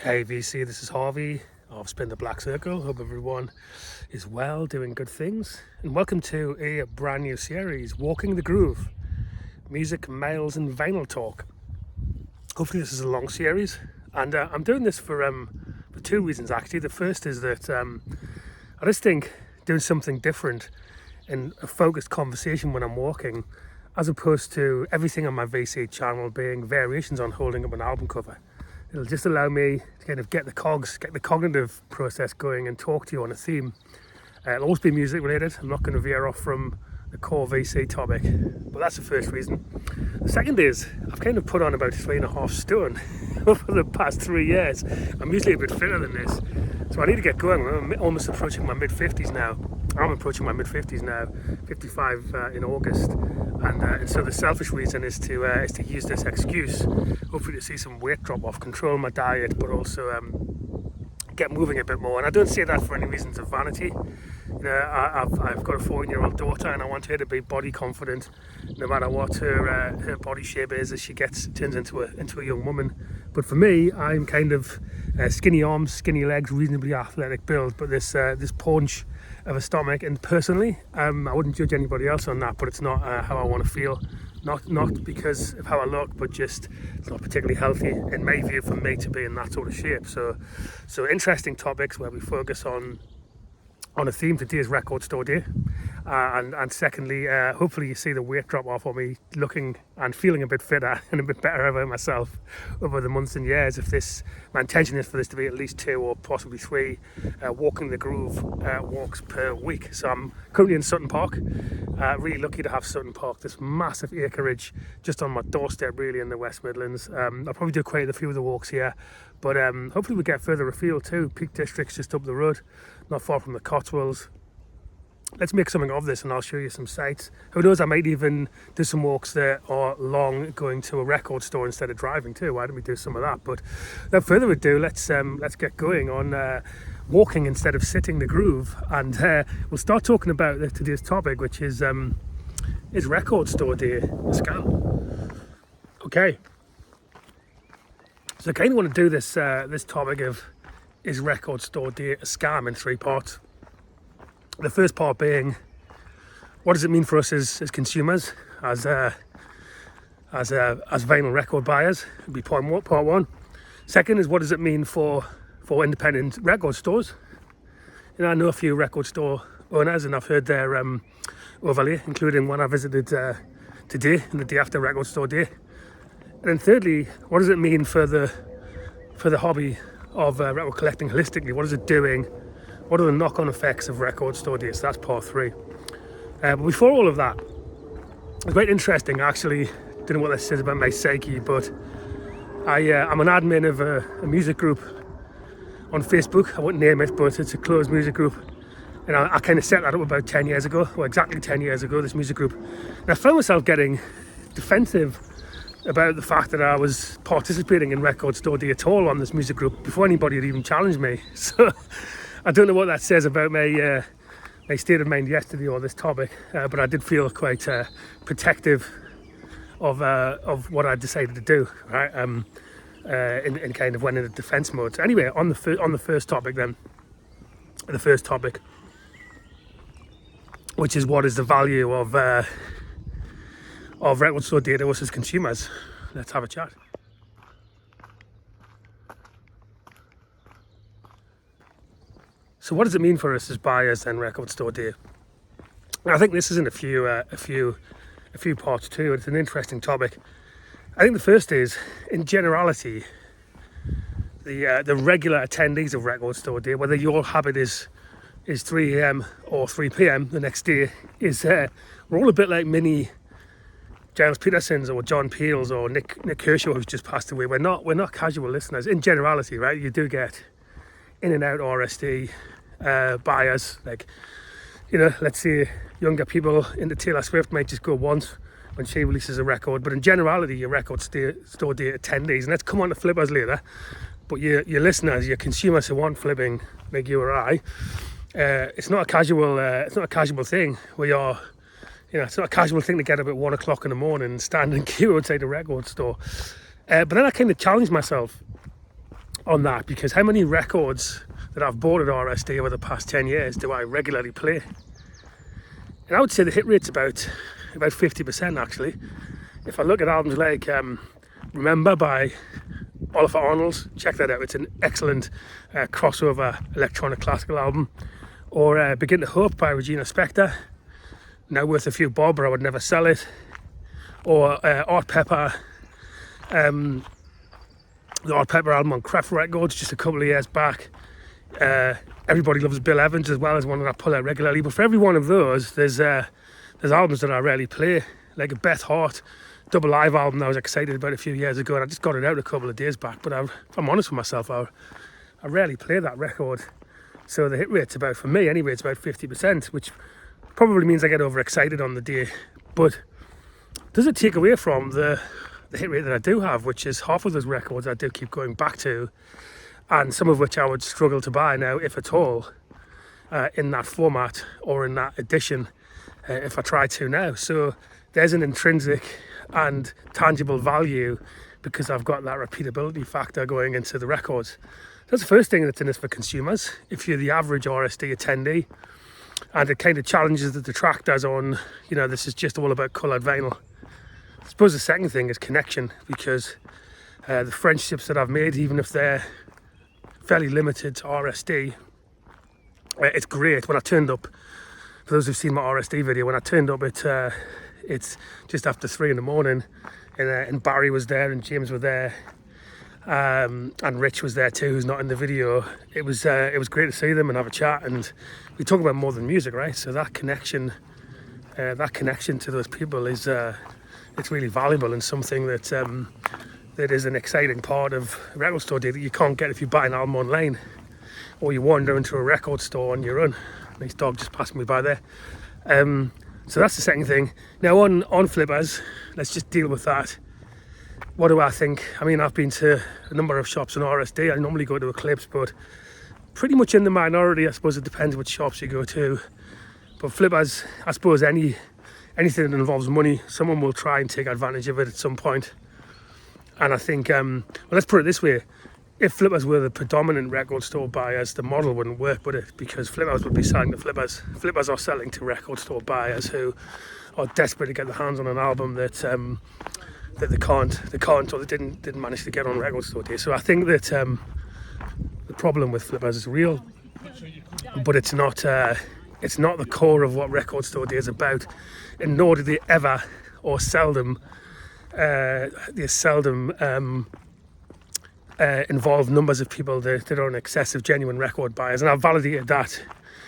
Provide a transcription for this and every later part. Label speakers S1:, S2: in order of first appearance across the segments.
S1: Hey VC, this is Harvey of Spin the Black Circle. Hope everyone is well, doing good things. And welcome to a brand new series, Walking the Groove, Music, Mails and Vinyl Talk. Hopefully this is a long series. And I'm doing this for two reasons actually. The first is that I just think doing something different in a focused conversation when I'm walking, as opposed to everything on my VC channel being variations on holding up an album cover. It'll just allow me to kind of get the cognitive process going and talk to you on a theme. It'll always be music related. I'm not going to veer off from the core VC topic, but that's the first reason. The second is I've kind of put on about 3.5 stone over the past 3 years. I'm usually a bit fitter than this, so I need to get going. I'm almost approaching my mid-50s now. I'm approaching my mid-50s now, 55 in August, and so the selfish reason is to use this excuse, hopefully to see some weight drop off, control my diet, but also get moving a bit more. And I don't say that for any reasons of vanity. You know, I've got a 14-year-old daughter, and I want her to be body confident, no matter what her body shape is as she turns into a young woman. But for me, I'm kind of skinny arms, skinny legs, reasonably athletic build, but this paunch of a stomach. And personally, I wouldn't judge anybody else on that, but it's not how I want to feel. Not because of how I look, but just it's not particularly healthy in my view for me to be in that sort of shape. So interesting topics where we focus on a theme. Today's record store day, and secondly, hopefully you see the weight drop off on me, looking and feeling a bit fitter and a bit better about myself over the months and years. My intention is for this to be at least 2 or possibly 3 Walking the Groove walks per week. So I'm currently in Sutton Park, really lucky to have Sutton Park, this massive acreage just on my doorstep really in the West Midlands. I'll probably do quite a few of the walks here, but hopefully we get further afield too. Peak District's just up the road, not far from the Cotswolds. Let's make something of this and I'll show you some sights. Who knows, I might even do some walks that are long, going to a record store instead of driving too. Why don't we do some of that? But without further ado, let's get going on walking instead of sitting the groove. And we'll start talking about today's topic, which is record store day a scam? Okay. So I kind of want to do this topic of, is record store day a scam, in 3 parts. The first part being, what does it mean for us as consumers, as vinyl record buyers? It'd be part one. Second is, what does it mean for independent record stores? You know, I know a few record store owners, and I've heard their overlay, including one I visited today and the day after record store day. And then thirdly, what does it mean for the hobby of record collecting holistically? What is it doing? What are the knock-on effects of record store days? That's part 3. But before all of that, it's quite interesting actually. Don't know what this says about my psyche, but I'm an admin of a music group on Facebook. I won't name it, but it's a closed music group. And I kind of set that up about 10 years ago, or exactly 10 years ago, this music group. And I found myself getting defensive about the fact that I was participating in record store day at all on this music group before anybody had even challenged me. So I don't know what that says about my state of mind yesterday or this topic, but I did feel quite protective of what I decided to do, right? In kind of went into defense mode. So anyway, on the first topic then, which is what is the value of record store day to us as consumers. Let's have a chat. So what does it mean for us as buyers and record store day? I think this is in a few parts too. It's an interesting topic. I think the first is, in generality, the regular attendees of record store day, whether your habit is 3 a.m. or 3 p.m. the next day, is we're all a bit like mini Giles Petersons or John Peels or Nick Kershaw, who's just passed away. We're not casual listeners in generality, right? You do get in and out RSD buyers, like, you know, let's say younger people into Taylor Swift might just go once when she releases a record, but in generality your record store day attendees, and let's come on to flippers later, but your listeners, your consumers who want flipping like you or I, it's not a casual thing. We are You know, it's not a casual thing to get up at 1 o'clock in the morning and stand in queue outside a record store. But then I kind of challenged myself on that, because how many records that I've bought at RSD over the past 10 years do I regularly play? And I would say the hit rate's about 50% actually. If I look at albums like Remember by Oliver Arnold, check that out, it's an excellent crossover electronic classical album. Or Begin to Hope by Regina Spektor, now worth a few bob, or I would never sell it. Or Art Pepper, the Art Pepper album on Craft Records just a couple of years back. Everybody Loves Bill Evans as well, as one that I pull out regularly. But for every one of those, there's albums that I rarely play, like a Beth Hart double live album that I was excited about a few years ago, and I just got it out a couple of days back. But if I'm honest with myself, I rarely play that record. So the hit rate's about, for me anyway, it's about 50%, which probably means I get overexcited on the day. But does it take away from the hit rate that I do have, which is half of those records I do keep going back to, and some of which I would struggle to buy now, if at all, in that format or in that edition, if I try to now. So there's an intrinsic and tangible value because I've got that repeatability factor going into the records. That's the first thing that's in this for consumers. If you're the average RSD attendee, and it kind of challenges the detractors on, this is just all about coloured vinyl. I suppose the second thing is connection, because the friendships that I've made, even if they're fairly limited to RSD, it's great. When I turned up, for those who've seen my RSD video, when I turned up, it's just after 3 a.m, and Barry was there and James were there. And Rich was there too, who's not in the video. It was great to see them and have a chat, and we talk about more than music, right? So that connection to those people is it's really valuable, and something that is an exciting part of a record store day that you can't get if you buy an album online, or you wander into a record store on your own. Nice dog just passed me by there. So that's the second thing. Now on flippers, let's just deal with that. What do I think? I mean, I've been to a number of shops in RSD. I normally go to Eclipse, but pretty much in the minority. I suppose it depends which shops you go to. But flippers, I suppose anything that involves money, someone will try and take advantage of it at some point. And I think, well, let's put it this way. If flippers were the predominant record store buyers, the model wouldn't work, would it? Because flippers would be selling to flippers. Flippers are selling to record store buyers who are desperate to get their hands on an album that they can't, or they didn't manage to get on record store day. So I think that the problem with flippers is real, but it's not the core of what record store day is about, and nor do they ever or seldom involve numbers of people that are excessive genuine record buyers. And I've validated that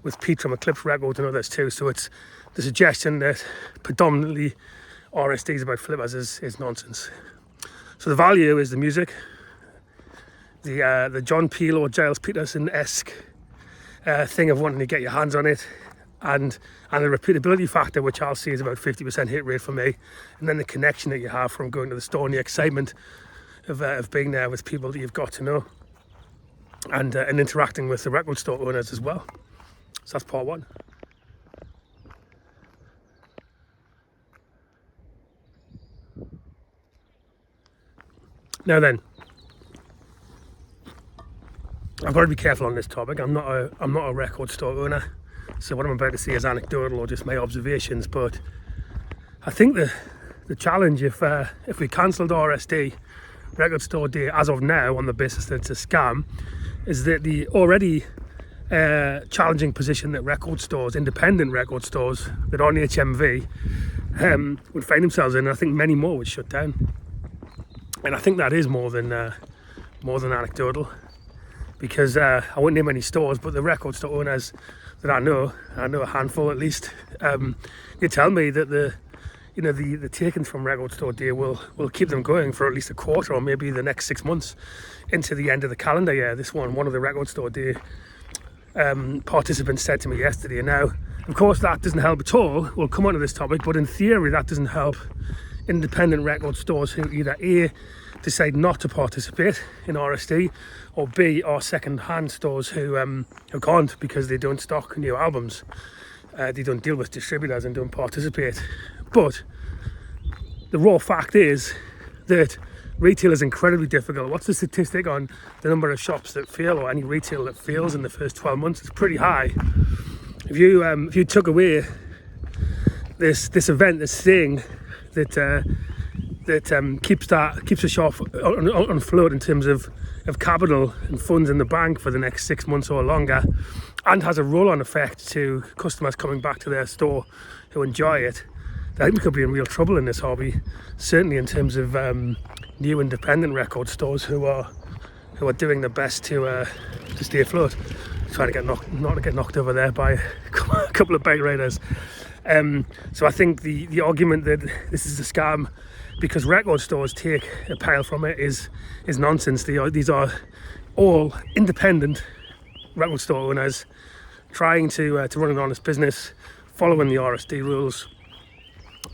S1: with Pete from Eclipse Records and others too. So it's the suggestion that predominantly RSD is about flippers is nonsense. So the value is the music, the John Peel or Giles Peterson-esque thing of wanting to get your hands on it, and the repeatability factor, which I'll see is about 50% hit rate for me, and then the connection that you have from going to the store and the excitement of being there with people that you've got to know, and interacting with the record store owners as well. So that's part one. Now then, I've got to be careful on this topic. I'm not a record store owner, so what I'm about to say is anecdotal or just my observations. But I think the challenge, if we cancelled RSD record store day as of now on the basis that it's a scam, is that the already challenging position that record stores, independent record stores that are on HMV, would find themselves in. I think many more would shut down. And I think that is more than anecdotal, because I won't name any stores, but the record store owners that I know a handful at least, they tell me that the takings from record store day will keep them going for at least a quarter, or maybe the next 6 months into the end of the calendar year. One of the record store day participants said to me yesterday. Now, of course, that doesn't help at all. We'll come on to this topic, but in theory, that doesn't help independent record stores who either A, decide not to participate in RSD, or B, are second-hand stores who can't because they don't stock new albums. They don't deal with distributors and don't participate. But the raw fact is that retail is incredibly difficult. What's the statistic on the number of shops that fail, or any retail that fails in the first 12 months? It's pretty high. If you took away this event, this thing that keeps a shop on float in terms of capital and funds in the bank for the next 6 months or longer, and has a roll-on effect to customers coming back to their store who enjoy it, I think we could be in real trouble in this hobby. Certainly in terms of new independent record stores who are doing their best to stay afloat. Trying to get not to get knocked over there by a couple of bike riders. So I think the argument that this is a scam because record stores take a pile from it is nonsense. These are all independent record store owners trying to run an honest business, following the RSD rules,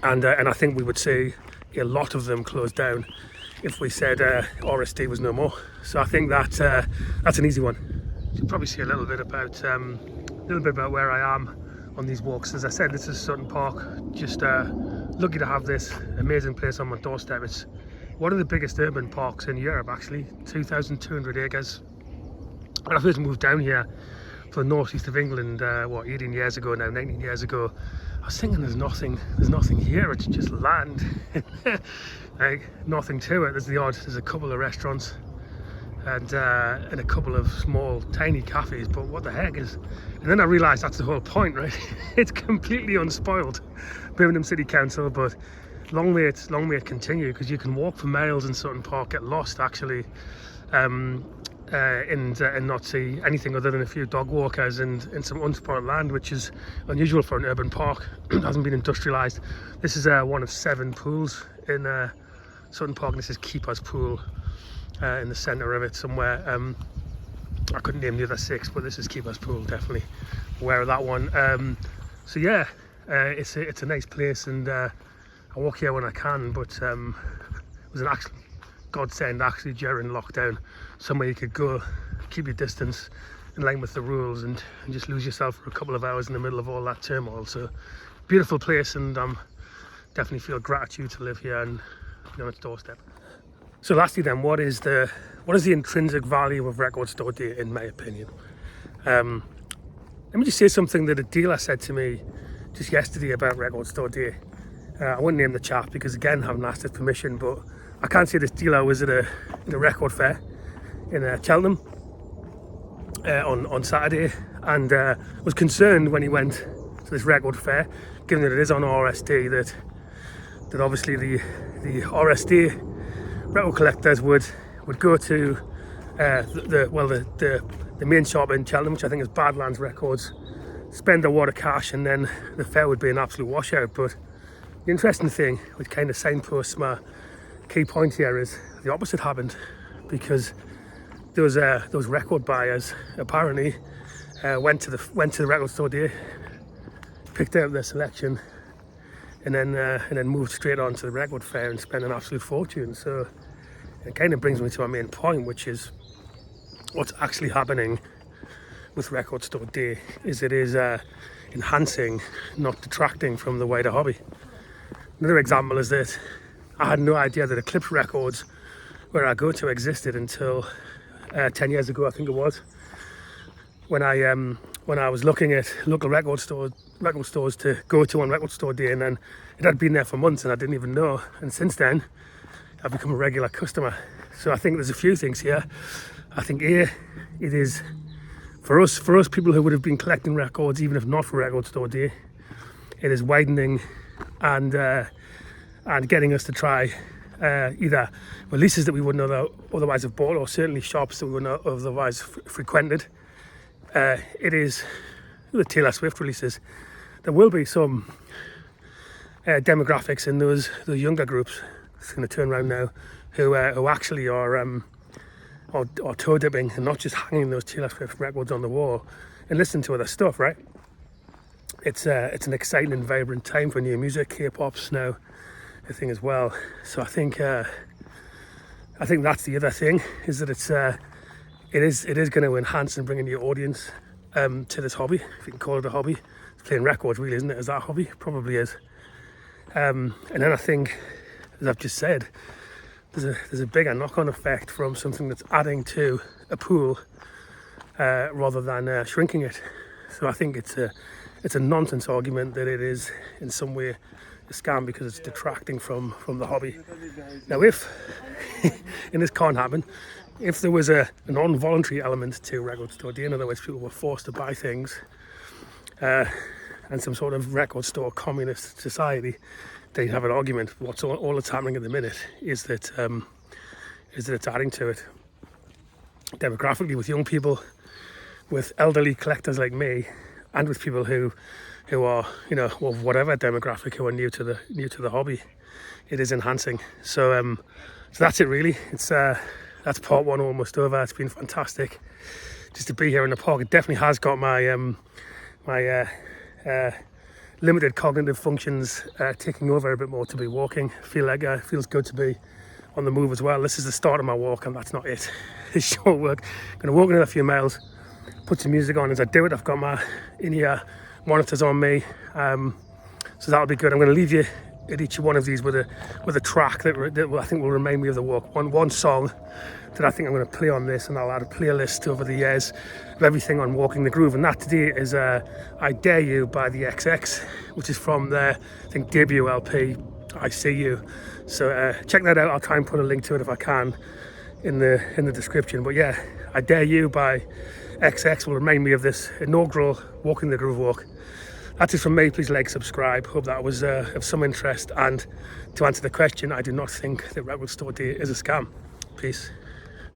S1: and I think we would see a lot of them close down if we said RSD was no more. So I think that's an easy one. You can probably see a little bit about where I am on these walks. As I said, this is Sutton Park. Just lucky to have this amazing place on my doorstep. It's one of the biggest urban parks in Europe, actually, 2,200 acres. When I first moved down here from the northeast of England, 18 years ago now, 19 years ago, I was thinking there's nothing here. It's just land, like nothing to it. There's a couple of restaurants and a couple of small tiny cafes, but what the heck is, and then I realised that's the whole point, right? It's completely unspoiled, Birmingham City Council, but long may it continue, because you can walk for miles in Sutton Park, get lost actually, and not see anything other than a few dog walkers and some unspoiled land, which is unusual for an urban park. It hasn't been industrialised. This is one of 7 pools in Sutton Park, and this is Keeper's Pool. In the centre of it somewhere. I couldn't name the other 6, but this is Keeper's Pool, definitely aware of that one. So yeah, it's a nice place, and I walk here when I can, but it was an actual godsend actually during lockdown, somewhere you could go, keep your distance in line with the rules, and just lose yourself for a couple of hours in the middle of all that turmoil. So beautiful place, and definitely feel gratitude to live here and on its doorstep. So lastly then, what is the intrinsic value of record store day, in my opinion? Let me just say something that a dealer said to me just yesterday about record store day. I won't name the chap because, again, I haven't asked his permission, but I can say this dealer was at a record fair in Cheltenham on Saturday, and was concerned when he went to this record fair, given that it is on RSD, that obviously the RSD record collectors would go to the main shop in Cheltenham, which I think is Badlands Records, spend a wad of cash, and then the fair would be an absolute washout. But the interesting thing, which kind of signposts my key point here, is the opposite happened, because those record buyers apparently went to the record store day, picked out their selection, and then moved straight on to the record fair and spent an absolute fortune. So it kind of brings me to my main point, which is what's actually happening with record store day is it is enhancing, not detracting from the wider hobby. Another example is that I had no idea that Eclipse Records, where I go to, existed until 10 years ago, I think it was, when I was looking at local record stores to go to on record store day, and then it had been there for months and I didn't even know, and since then I've become a regular customer. So I think there's a few things here. I think it is for us people who would have been collecting records even if not for record store day, it is widening and getting us to try either releases that we wouldn't otherwise have bought, or certainly shops that we wouldn't have otherwise frequented. It is the Taylor Swift releases. There will be some demographics in those younger groups, it's going to turn around now, who actually are toe dipping and not just hanging those Taylor Swift records on the wall and listening to other stuff, right? It's an exciting and vibrant time for new music. K-pop's now a thing as well. So I think that's the other thing, is that it is going to enhance and bring a new audience to this hobby, if you can call it a hobby. It's playing records, really, isn't it? Is that a hobby? Probably is. And then I think, as I've just said, there's a bigger knock-on effect from something that's adding to a pool rather than shrinking it. So I think it's a nonsense argument that it is in some way a scam because it's detracting from the hobby. Now, if and this can't happen, if there was a non-voluntary element to record store day, in other words, people were forced to buy things, and some sort of record store communist society, they'd have an argument. What's all that's happening at the minute is that it's adding to it demographically with young people, with elderly collectors like me, and with people who are, you know, of whatever demographic, who are new to the hobby. It is enhancing. So that's it really. It's that's part one almost over. It's been fantastic just to be here in the park. It definitely has got my limited cognitive functions taking over a bit more to be walking. Feels good to be on the move as well. This is the start of my walk, and that's not it. It's short work. I'm going to walk another few miles, put some music on as I do it. I've got my in-ear monitors on me, so that'll be good. I'm going to leave you at each one of these with a track that I think will remind me of the walk. One song that I think I'm going to play on this, and I'll add a playlist over the years of everything on Walking the Groove. And that today is I Dare You by the XX, which is from their, I think, debut LP, I See You. So check that out. I'll try and put a link to it if I can in the description. But yeah, I Dare You by XX will remind me of this inaugural Walking the Groove walk. That's it from me. Please like, subscribe. Hope that was of some interest. And to answer the question, I do not think that Record Store Day is a scam. Peace.